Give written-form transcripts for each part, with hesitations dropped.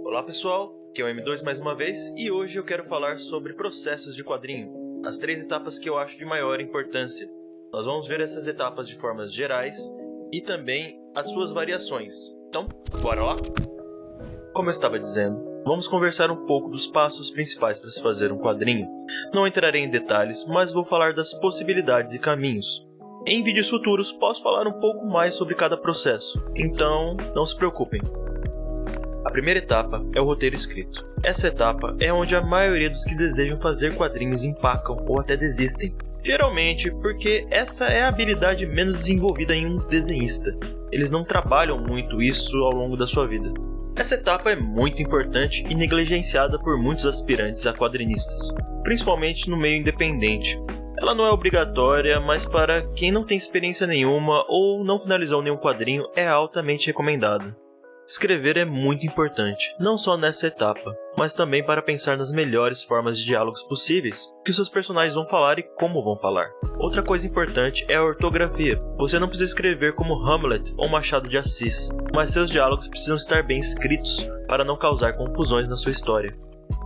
Olá pessoal, aqui é o M2 mais uma vez e hoje eu quero falar sobre processos de quadrinho, as 3 etapas que eu acho de maior importância. Nós vamos ver essas etapas de formas gerais e também as suas variações. Então, bora lá? Como eu estava dizendo, vamos conversar um pouco dos passos principais para se fazer um quadrinho. Não entrarei em detalhes, mas vou falar das possibilidades e caminhos. Em vídeos futuros posso falar um pouco mais sobre cada processo, então não se preocupem. A primeira etapa é o roteiro escrito. Essa etapa é onde a maioria dos que desejam fazer quadrinhos empacam ou até desistem. Geralmente porque essa é a habilidade menos desenvolvida em um desenhista. Eles não trabalham muito isso ao longo da sua vida. Essa etapa é muito importante e negligenciada por muitos aspirantes a quadrinistas, principalmente no meio independente. Ela não é obrigatória, mas para quem não tem experiência nenhuma ou não finalizou nenhum quadrinho é altamente recomendada. Escrever é muito importante, não só nessa etapa, mas também para pensar nas melhores formas de diálogos possíveis, que seus personagens vão falar e como vão falar. Outra coisa importante é a ortografia. Você não precisa escrever como Hamlet ou Machado de Assis, mas seus diálogos precisam estar bem escritos para não causar confusões na sua história.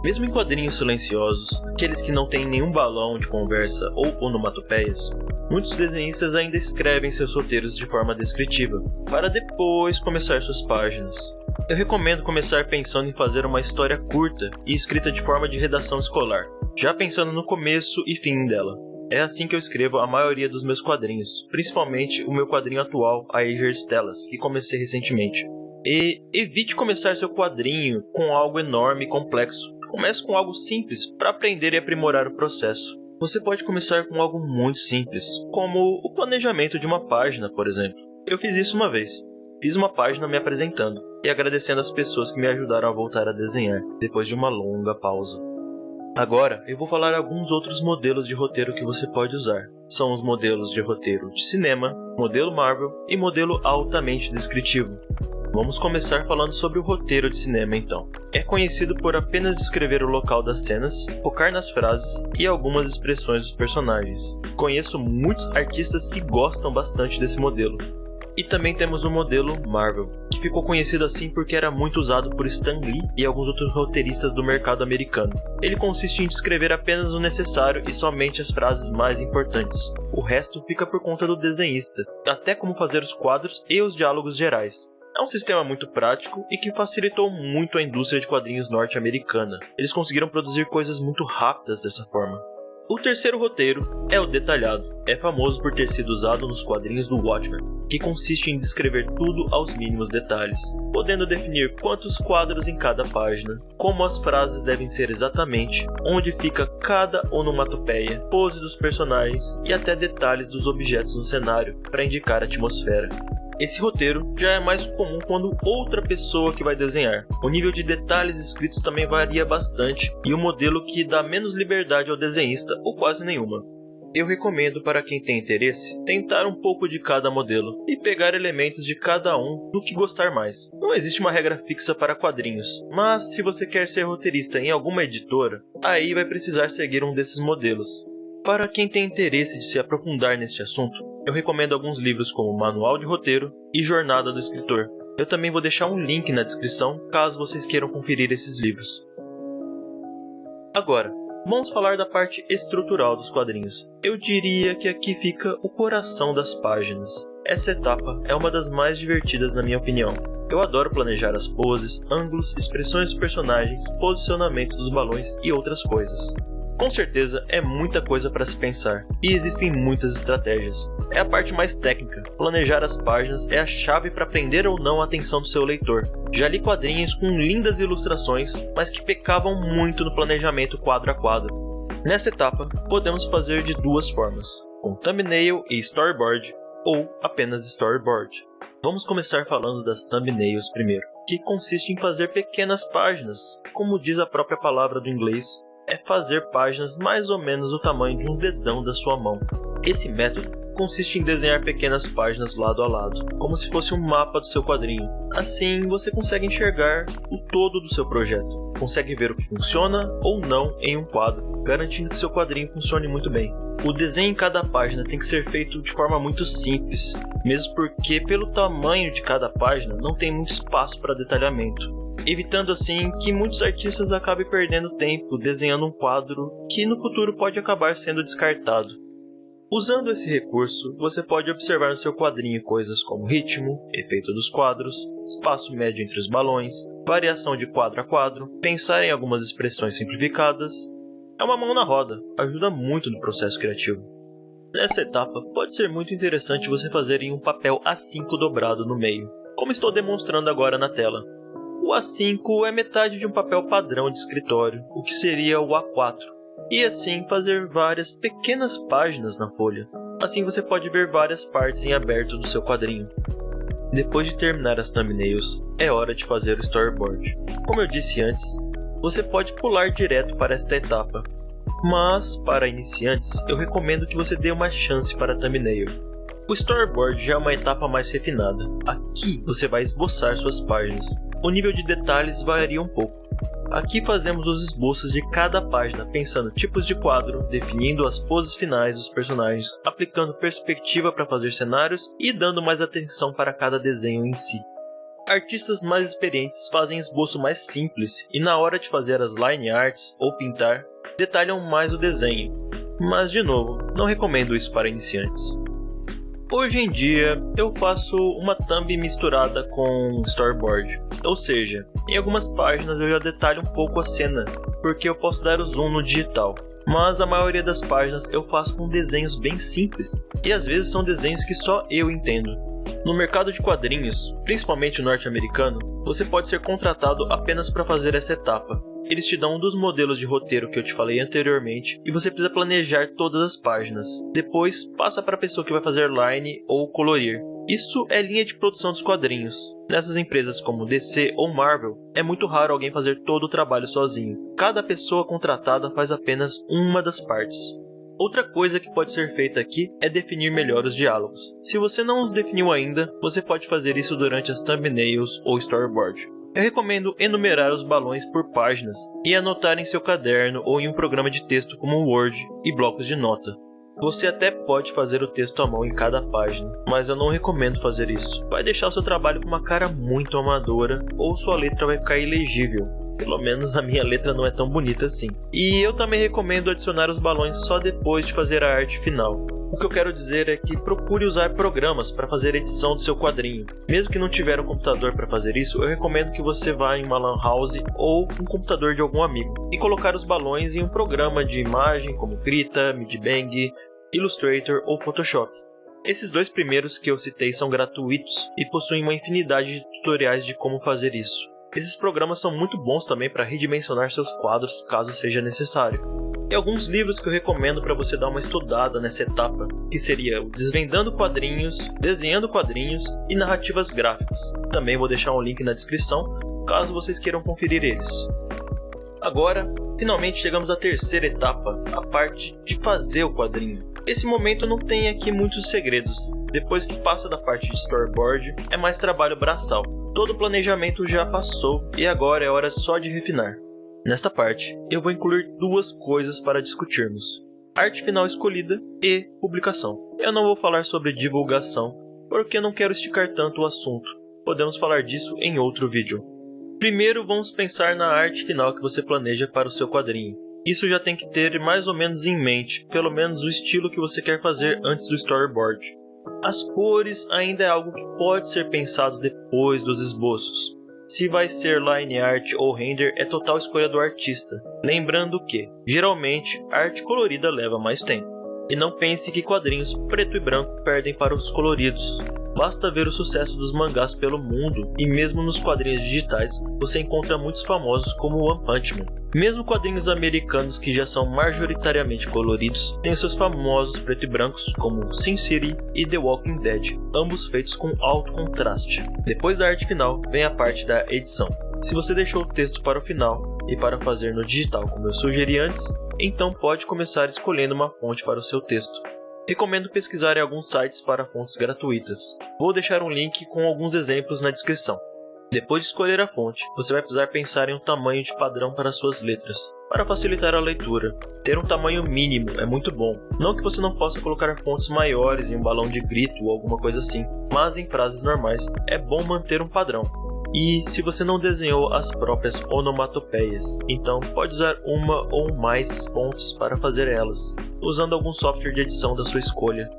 Mesmo em quadrinhos silenciosos, aqueles que não têm nenhum balão de conversa ou onomatopeias, muitos desenhistas ainda escrevem seus roteiros de forma descritiva, para depois começar suas páginas. Eu recomendo começar pensando em fazer uma história curta e escrita de forma de redação escolar, já pensando no começo e fim dela. É assim que eu escrevo a maioria dos meus quadrinhos, principalmente o meu quadrinho atual, A Ager Stellas, que comecei recentemente. E evite começar seu quadrinho com algo enorme e complexo. Comece com algo simples para aprender e aprimorar o processo. Você pode começar com algo muito simples, como o planejamento de uma página, por exemplo. Eu fiz isso uma vez. Fiz uma página me apresentando e agradecendo as pessoas que me ajudaram a voltar a desenhar, depois de uma longa pausa. Agora, eu vou falar alguns outros modelos de roteiro que você pode usar. São os modelos de roteiro de cinema, modelo Marvel e modelo altamente descritivo. Vamos começar falando sobre o roteiro de cinema então. É conhecido por apenas descrever o local das cenas, focar nas frases e algumas expressões dos personagens. Conheço muitos artistas que gostam bastante desse modelo. E também temos o modelo Marvel, que ficou conhecido assim porque era muito usado por Stan Lee e alguns outros roteiristas do mercado americano. Ele consiste em descrever apenas o necessário e somente as frases mais importantes. O resto fica por conta do desenhista, até como fazer os quadros e os diálogos gerais. É um sistema muito prático e que facilitou muito a indústria de quadrinhos norte-americana. Eles conseguiram produzir coisas muito rápidas dessa forma. O terceiro roteiro é o detalhado. É famoso por ter sido usado nos quadrinhos do Watchmen, que consiste em descrever tudo aos mínimos detalhes, podendo definir quantos quadros em cada página, como as frases devem ser exatamente, onde fica cada onomatopeia, pose dos personagens e até detalhes dos objetos no cenário para indicar a atmosfera. Esse roteiro já é mais comum quando outra pessoa que vai desenhar. O nível de detalhes escritos também varia bastante e o modelo que dá menos liberdade ao desenhista ou quase nenhuma. Eu recomendo para quem tem interesse tentar um pouco de cada modelo e pegar elementos de cada um do que gostar mais. Não existe uma regra fixa para quadrinhos, mas se você quer ser roteirista em alguma editora, aí vai precisar seguir um desses modelos. Para quem tem interesse de se aprofundar neste assunto, eu recomendo alguns livros como Manual de Roteiro e Jornada do Escritor. Eu também vou deixar um link na descrição caso vocês queiram conferir esses livros. Agora, vamos falar da parte estrutural dos quadrinhos. Eu diria que aqui fica o coração das páginas. Essa etapa é uma das mais divertidas na minha opinião. Eu adoro planejar as poses, ângulos, expressões dos personagens, posicionamento dos balões e outras coisas. Com certeza é muita coisa para se pensar, e existem muitas estratégias. É a parte mais técnica. Planejar as páginas é a chave para prender ou não a atenção do seu leitor. Já li quadrinhos com lindas ilustrações, mas que pecavam muito no planejamento quadro a quadro. Nessa etapa, podemos fazer de duas formas, com thumbnail e storyboard, ou apenas storyboard. Vamos começar falando das thumbnails primeiro, que consiste em fazer pequenas páginas, como diz a própria palavra do inglês, é fazer páginas mais ou menos do tamanho de um dedão da sua mão. Esse método consiste em desenhar pequenas páginas lado a lado, como se fosse um mapa do seu quadrinho. Assim, você consegue enxergar o todo do seu projeto, consegue ver o que funciona ou não em um quadro, garantindo que seu quadrinho funcione muito bem. O desenho em cada página tem que ser feito de forma muito simples, mesmo porque pelo tamanho de cada página não tem muito espaço para detalhamento. evitando assim que muitos artistas acabem perdendo tempo desenhando um quadro que no futuro pode acabar sendo descartado. Usando esse recurso, você pode observar no seu quadrinho coisas como ritmo, efeito dos quadros, espaço médio entre os balões, variação de quadro a quadro, pensar em algumas expressões simplificadas. É uma mão na roda, ajuda muito no processo criativo. Nessa etapa, pode ser muito interessante você fazer em um papel A5 dobrado no meio, como estou demonstrando agora na tela. O A5 é metade de um papel padrão de escritório, o que seria o A4. E assim fazer várias pequenas páginas na folha. Assim você pode ver várias partes em aberto do seu quadrinho. Depois de terminar as thumbnails, é hora de fazer o storyboard. Como eu disse antes, você pode pular direto para esta etapa. Mas, para iniciantes, eu recomendo que você dê uma chance para a thumbnail. O storyboard já é uma etapa mais refinada. Aqui você vai esboçar suas páginas. O nível de detalhes varia um pouco. Aqui fazemos os esboços de cada página, pensando tipos de quadro, definindo as poses finais dos personagens, aplicando perspectiva para fazer cenários e dando mais atenção para cada desenho em si. Artistas mais experientes fazem esboço mais simples e na hora de fazer as line arts ou pintar, detalham mais o desenho. Mas de novo, não recomendo isso para iniciantes. Hoje em dia, eu faço uma thumb misturada com storyboard, ou seja, em algumas páginas eu já detalho um pouco a cena, porque eu posso dar o zoom no digital, mas a maioria das páginas eu faço com desenhos bem simples, e às vezes são desenhos que só eu entendo. No mercado de quadrinhos, principalmente norte-americano, você pode ser contratado apenas para fazer essa etapa. Eles te dão um dos modelos de roteiro que eu te falei anteriormente e você precisa planejar todas as páginas. Depois, passa para a pessoa que vai fazer line ou colorir. Isso é linha de produção dos quadrinhos. Nessas empresas como DC ou Marvel, é muito raro alguém fazer todo o trabalho sozinho. Cada pessoa contratada faz apenas uma das partes. Outra coisa que pode ser feita aqui é definir melhor os diálogos. Se você não os definiu ainda, você pode fazer isso durante as thumbnails ou storyboard. Eu recomendo enumerar os balões por páginas e anotar em seu caderno ou em um programa de texto como o Word e blocos de nota. Você até pode fazer o texto à mão em cada página, mas eu não recomendo fazer isso. Vai deixar o seu trabalho com uma cara muito amadora ou sua letra vai ficar ilegível. Pelo menos a minha letra não é tão bonita assim. E eu também recomendo adicionar os balões só depois de fazer a arte final. O que eu quero dizer é que procure usar programas para fazer edição do seu quadrinho. Mesmo que não tiver um computador para fazer isso, eu recomendo que você vá em uma lan house ou um computador de algum amigo e colocar os balões em um programa de imagem como Krita, Midbang, Illustrator ou Photoshop. Esses dois primeiros que eu citei são gratuitos e possuem uma infinidade de tutoriais de como fazer isso. Esses programas são muito bons também para redimensionar seus quadros caso seja necessário. E alguns livros que eu recomendo para você dar uma estudada nessa etapa, que seria o Desvendando Quadrinhos, Desenhando Quadrinhos e Narrativas Gráficas. Também vou deixar um link na descrição, caso vocês queiram conferir eles. Agora, finalmente chegamos à terceira etapa, a parte de fazer o quadrinho. Esse momento não tem aqui muitos segredos. Depois que passa da parte de storyboard, é mais trabalho braçal. Todo o planejamento já passou e agora é hora só de refinar. Nesta parte, eu vou incluir duas coisas para discutirmos: arte final escolhida e publicação. Eu não vou falar sobre divulgação, porque eu não quero esticar tanto o assunto. Podemos falar disso em outro vídeo. Primeiro, vamos pensar na arte final que você planeja para o seu quadrinho. Isso já tem que ter mais ou menos em mente, pelo menos o estilo que você quer fazer antes do storyboard. As cores ainda é algo que pode ser pensado depois dos esboços. Se vai ser line art ou render é total escolha do artista. Lembrando que, geralmente, a arte colorida leva mais tempo. E não pense que quadrinhos preto e branco perdem para os coloridos. Basta ver o sucesso dos mangás pelo mundo e mesmo nos quadrinhos digitais você encontra muitos famosos como One Punch Man. Mesmo quadrinhos americanos que já são majoritariamente coloridos têm seus famosos preto e brancos como Sin City e The Walking Dead, ambos feitos com alto contraste. Depois da arte final vem a parte da edição. Se você deixou o texto para o final e para fazer no digital como eu sugeri antes, então pode começar escolhendo uma fonte para o seu texto. Recomendo pesquisar em alguns sites para fontes gratuitas. Vou deixar um link com alguns exemplos na descrição. Depois de escolher a fonte, você vai precisar pensar em um tamanho de padrão para suas letras, para facilitar a leitura. Ter um tamanho mínimo é muito bom. Não que você não possa colocar fontes maiores em um balão de grito ou alguma coisa assim, mas em frases normais é bom manter um padrão. E se você não desenhou as próprias onomatopeias, então pode usar uma ou mais fontes para fazer elas, usando algum software de edição da sua escolha.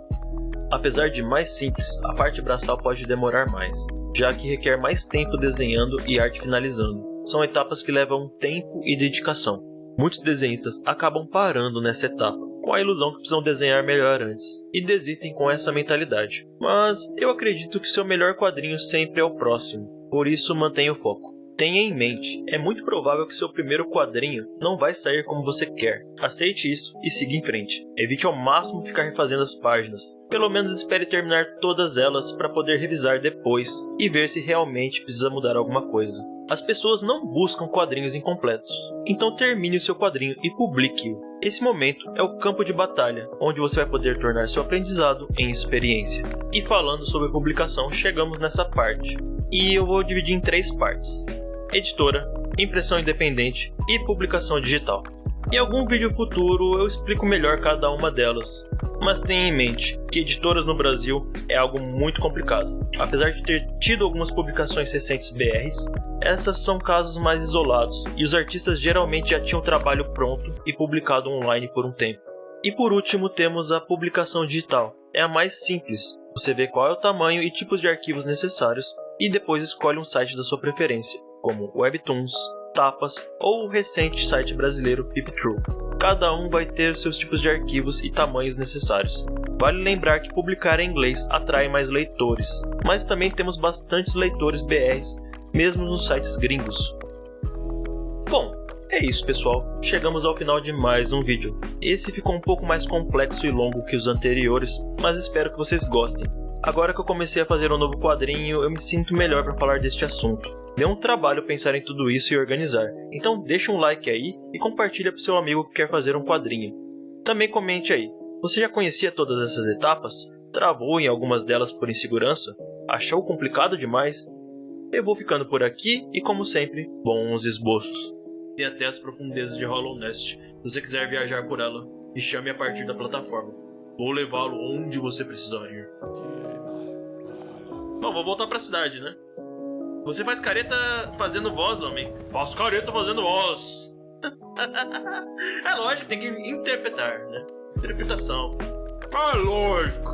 Apesar de mais simples, a parte braçal pode demorar mais, já que requer mais tempo desenhando e arte finalizando. São etapas que levam tempo e dedicação. Muitos desenhistas acabam parando nessa etapa, com a ilusão que precisam desenhar melhor antes, e desistem com essa mentalidade. Mas eu acredito que seu melhor quadrinho sempre é o próximo, por isso mantenha o foco. Tenha em mente, é muito provável que seu primeiro quadrinho não vai sair como você quer. Aceite isso e siga em frente. Evite ao máximo ficar refazendo as páginas. Pelo menos espere terminar todas elas para poder revisar depois e ver se realmente precisa mudar alguma coisa. As pessoas não buscam quadrinhos incompletos, então termine o seu quadrinho e publique-o. Esse momento é o campo de batalha, onde você vai poder tornar seu aprendizado em experiência. E falando sobre publicação, chegamos nessa parte. E eu vou dividir em 3 partes: editora, impressão independente e publicação digital. Em algum vídeo futuro eu explico melhor cada uma delas, mas tenha em mente que editoras no Brasil é algo muito complicado. Apesar de ter tido algumas publicações recentes BRs, essas são casos mais isolados e os artistas geralmente já tinham o trabalho pronto e publicado online por um tempo. E por último temos a publicação digital. É a mais simples, você vê qual é o tamanho e tipos de arquivos necessários e depois escolhe um site da sua preferência, como Webtoons, Tapas ou o recente site brasileiro Flipthrough. Cada um vai ter seus tipos de arquivos e tamanhos necessários. Vale lembrar que publicar em inglês atrai mais leitores, mas também temos bastantes leitores BRs, mesmo nos sites gringos. Bom, é isso pessoal, chegamos ao final de mais um vídeo. Esse ficou um pouco mais complexo e longo que os anteriores, mas espero que vocês gostem. Agora que eu comecei a fazer um novo quadrinho, eu me sinto melhor para falar deste assunto. Deu um trabalho pensar em tudo isso e organizar, então deixa um like aí e compartilha para seu amigo que quer fazer um quadrinho. Também comente aí, você já conhecia todas essas etapas? Travou em algumas delas por insegurança? Achou complicado demais? Eu vou ficando por aqui e, como sempre, bons esboços. E até as profundezas de Hollow Nest. Se você quiser viajar por ela, me chame a partir da plataforma. Vou levá-lo onde você precisar ir. Bom, vou voltar pra cidade, né? Você faz careta fazendo voz, homem. Faço careta fazendo voz. É lógico, tem que interpretar, né? Interpretação. Ah, lógico.